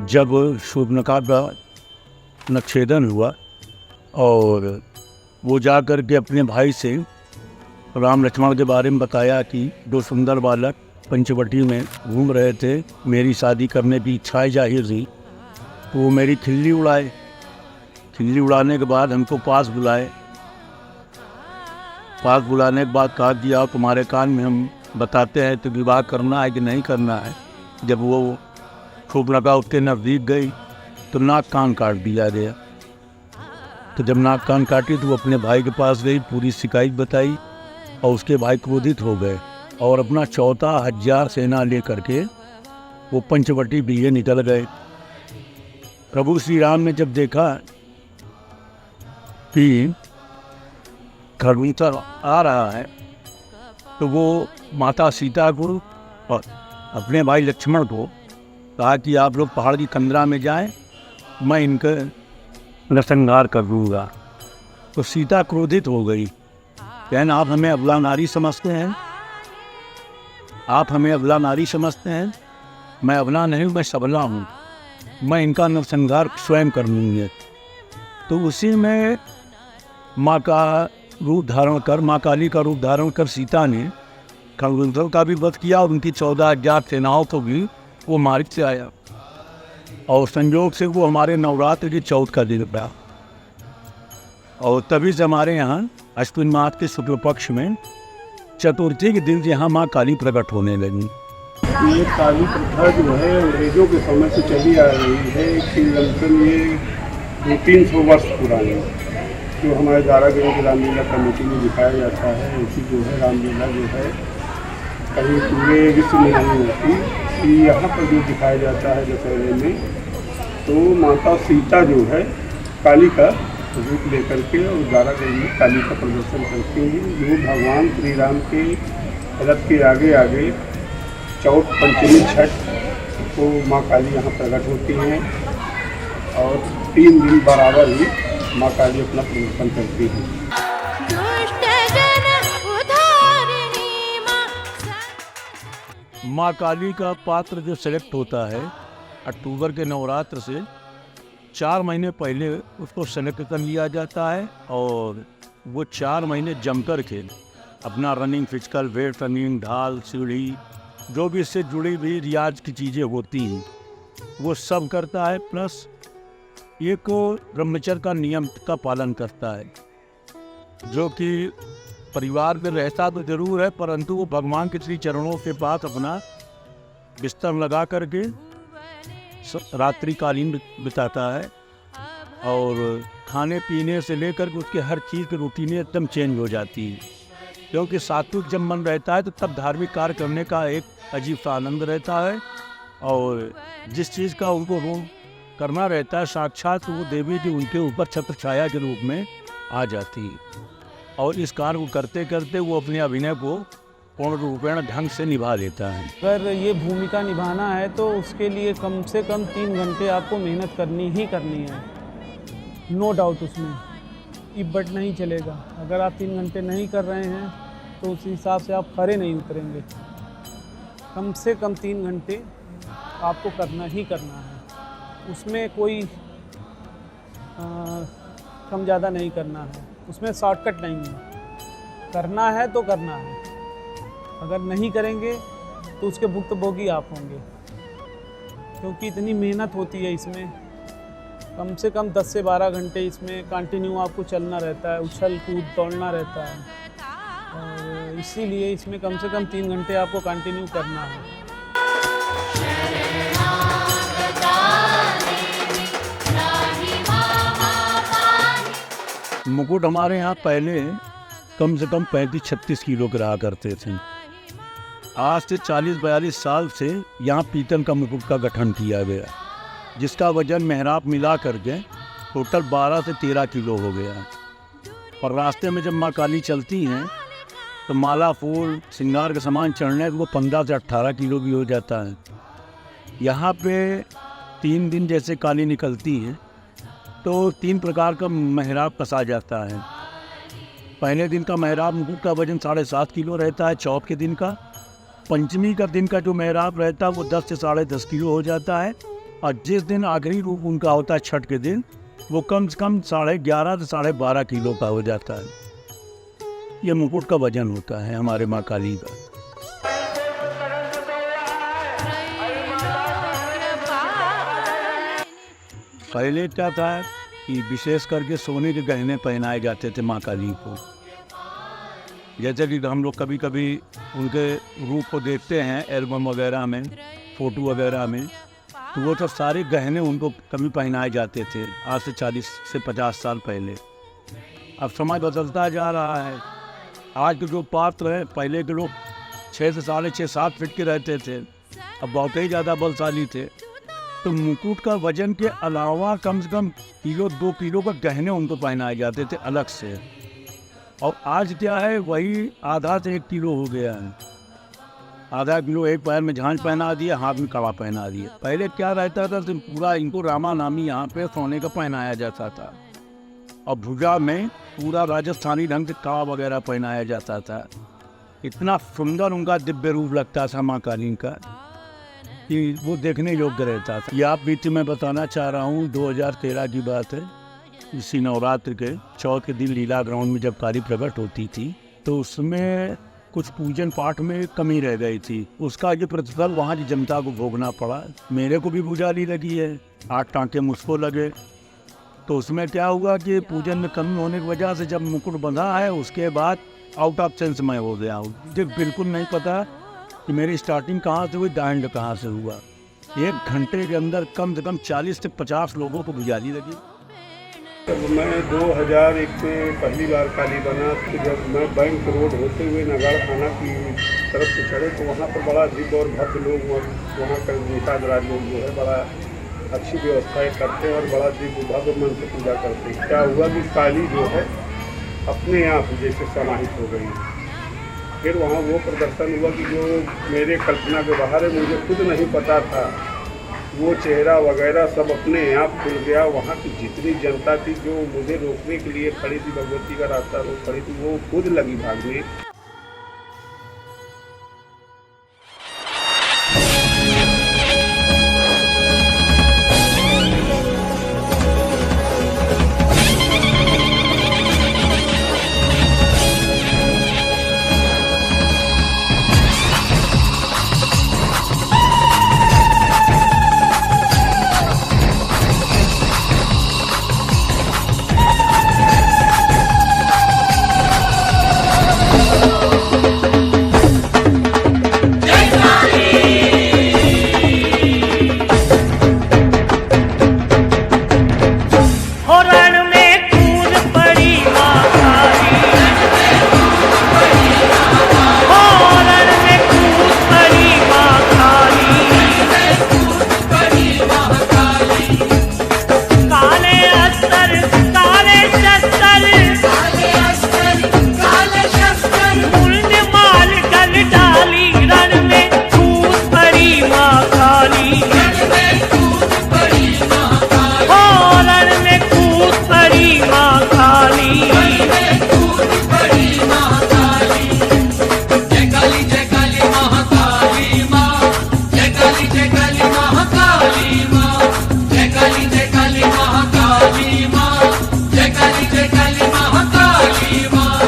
जब शूर्पणखा का नक्षेदन हुआ और वो जा कर के अपने भाई से राम लक्ष्मण के बारे में बताया कि दो सुंदर बालक पंचवटी में घूम रहे थे, मेरी शादी करने की इच्छाएं जाहिर थी, तो वो मेरी खिल्ली उड़ाए। खिल्ली उड़ाने के बाद हमको पास बुलाए। पास बुलाने के बाद कहा कि आप तुम्हारे कान में हम बताते हैं तो विवाह करना है कि नहीं करना है। जब वो शूर्पणखा उसके नज़दीक गई तो नाक कान काट दिया गया। तो जब नाक कान काटी तो वो अपने भाई के पास गई, पूरी शिकायत बताई और उसके भाई क्रोधित हो गए और अपना 14,000 सेना ले करके वो पंचवटी लिए निकल गए। प्रभु श्री राम ने जब देखा कि खरगोश आ रहा है तो वो माता सीता को और अपने भाई लक्ष्मण को कहा कि आप लोग पहाड़ की कंदरा में जाएं, मैं इनका नरसंहार कर दूँगा। तो सीता क्रोधित हो गई, कहना आप हमें अबला नारी समझते हैं, आप हमें अबला नारी समझते हैं। मैं अबला नहीं, मैं सबला हूँ, मैं इनका नरसंहार स्वयं कर लूँगी। तो उसी में माँ का रूप धारण कर, माँ काली का रूप धारण कर सीता ने खरगोश का भी वध किया और उनकी 14,000 सेनाओं को भी वो मार्ग से आया। और संयोग से वो हमारे नवरात्र की चौथ का दिन था और तभी से हमारे यहाँ अश्विन मास के शुक्ल पक्ष में चतुर्थी के दिन यहाँ माँ काली प्रकट होने लगी। ये काली प्रथा जो है अंग्रेजों के समय से चली आ रही है। श्रीलंकन ये 200-300 वर्ष पुरानी, जो हमारे दारागंज की रामलीला कमेटी में दिखाया जाता है। ऐसी जो है रामलीला जो है कहीं पूरे विश्व में नहीं होती। यहाँ पर जो दिखाया जाता है दशहरे में, तो माता सीता जो है काली का रूप लेकर के और दारागंज में काली का प्रदर्शन करती हैं। जो भगवान श्री राम के रथ के आगे आगे चौथ, पंचमी, छठ को माँ काली यहाँ प्रकट होती हैं और 3 दिन बराबर ही माँ काली अपना प्रदर्शन करती हैं। माँ काली का पात्र जो सेलेक्ट होता है अक्टूबर के नवरात्र से 4 महीने पहले उसको सेलेक्ट कर लिया जाता है और वो 4 महीने जमकर के अपना रनिंग, फिजिकल, वेट रनिंग, ढाल, सीढ़ी, जो भी इससे जुड़ी हुई रियाज की चीज़ें होती हैं वो सब करता है। प्लस एक ब्रह्मचर्य का नियम का पालन करता है, जो कि परिवार में रहता तो जरूर है परंतु वो भगवान के श्री चरणों के पास अपना बिस्तर लगा करके रात्रिकालीन बिताता है और खाने पीने से लेकर के उसके हर चीज़ की रूटीन एकदम चेंज हो जाती है। क्योंकि सात्विक जब मन रहता है तो तब धार्मिक कार्य करने का एक अजीब सा आनंद रहता है और जिस चीज़ का उनको रोल करना रहता है साक्षात वो देवी जी उनके ऊपर छत्र छाया के रूप में आ जाती है और इस कार्य को करते करते वो अपने अभिनय को पूर्ण रूपेण ढंग से निभा लेता है। अगर ये भूमिका निभाना है तो उसके लिए कम से कम 3 घंटे आपको मेहनत करनी ही करनी है, नो डाउट। उसमें इब्बट नहीं चलेगा। अगर आप 3 घंटे नहीं कर रहे हैं तो उस हिसाब से आप खरे नहीं उतरेंगे। कम से कम 3 घंटे आपको करना ही करना है। उसमें कोई कम ज़्यादा नहीं करना है, उसमें शॉर्टकट नहीं है। करना है तो करना है, अगर नहीं करेंगे तो उसके भुक्तभोगी आप होंगे, क्योंकि इतनी मेहनत होती है इसमें। कम से कम 10 से 12 घंटे इसमें कंटिन्यू आपको चलना रहता है, उछल कूद दौड़ना रहता है और इसीलिए इसमें कम से कम 3 घंटे आपको कंटिन्यू करना है। मुकुट हमारे यहाँ पहले कम से कम 35-36 किलो के रहा करते थे। आज से 40-42 साल से यहाँ पीतल का मुकुट का गठन किया गया, जिसका वजन मेहराब मिला करके टोटल 12 से 13 किलो हो गया। और रास्ते में जब माँ काली चलती हैं तो माला, फूल, श्रृंगार के सामान चढ़ने वो 15 से 18 किलो भी हो जाता है। यहाँ पे 3 दिन जैसे काली निकलती है तो 3 प्रकार का मेहराब कसा जाता है। पहले दिन का मेहराब मुकुट का वजन 7.5 किलो रहता है चौथ के दिन का। पंचमी का दिन का जो मेहराब रहता है वो 10 से 10.5 किलो हो जाता है। और जिस दिन आखिरी रूप उनका होता है छठ के दिन, वो कम से कम 11.5 से 12.5 किलो का हो जाता है। ये मुकुट का वजन होता है हमारे माँ काली का। पहले क्या था कि विशेष करके सोने के गहने पहनाए जाते थे माँ काली को। जैसे कि हम लोग कभी कभी उनके रूप को देखते हैं एल्बम वगैरह में, फ़ोटो वगैरह में, तो वो तो सारे गहने उनको कभी पहनाए जाते थे आज से 40 से 50 साल पहले। अब समय बदलता जा रहा है। आज के जो पात्र हैं, पहले के लोग 6 से 6.5 7 फीट के रहते थे, अब बहुत ही ज़्यादा बलशाली थे। तो मुकुट का वजन के अलावा कम से कम किलो 2 किलो का गहने उनको पहनाए जाते थे अलग से। और आज क्या है, वही आधा से 1 किलो हो गया है। आधा किलो एक पैर में झांझ पहना दिया, हाथ में कड़ा पहना दिया। पहले क्या रहता था तो पूरा इनको रामा नामी यहाँ पे सोने का पहनाया जाता था, और भुजा में पूरा राजस्थानी ढंग से कड़ा वगैरह पहनाया जाता था। इतना सुंदर उनका दिव्य रूप लगता था माँ काली का कि वो देखने योग्य रहता था। ये आप बीती मैं बताना चाह रहा हूँ, 2013 की बात है। इसी नवरात्र के चौथ के दिन लीला ग्राउंड में जब काली प्रकट होती थी, तो उसमें कुछ पूजन पाठ में कमी रह गई थी। उसका ये प्रतिफल वहाँ की जनता को भोगना पड़ा। मेरे को भी भुजाली लगी है, 8 टाँके मुझको लगे। तो उसमें क्या हुआ कि पूजन में कमी होने की वजह से जब मुकुट बंधा है, उसके बाद आउट ऑफ सेंस मैं हो गया हूँ। मुझे बिल्कुल नहीं पता कि मेरी स्टार्टिंग कहाँ से हुई, एंड कहाँ से हुआ। 1 घंटे के अंदर कम से कम 40 से 50 लोगों को भुजाली लगी। जब मैं 2001 में पहली बार काली बना, तो जब मैं बैंक रोड होते हुए नगाड़ थाना की तरफ से चढ़े, तो वहाँ पर बड़ा दिव्य और भव्य लोग, वहाँ का निकादराज लोग जो है बड़ा अच्छी व्यवस्थाएं करते हैं और बड़ा दिव्य भव्य मन से पूजा करते हैं। क्या हुआ कि काली जो है अपने आप जैसे समाहित हो गई। फिर वहाँ वो प्रदर्शन हुआ कि जो मेरे कल्पना के बाहर है, मुझे खुद नहीं पता था, वो चेहरा वगैरह सब अपने आप खुल गया। वहाँ की जितनी जनता थी जो मुझे रोकने के लिए खड़ी थी, भगवती का रास्ता रोक खड़ी थी, वो खुद लगी भागने।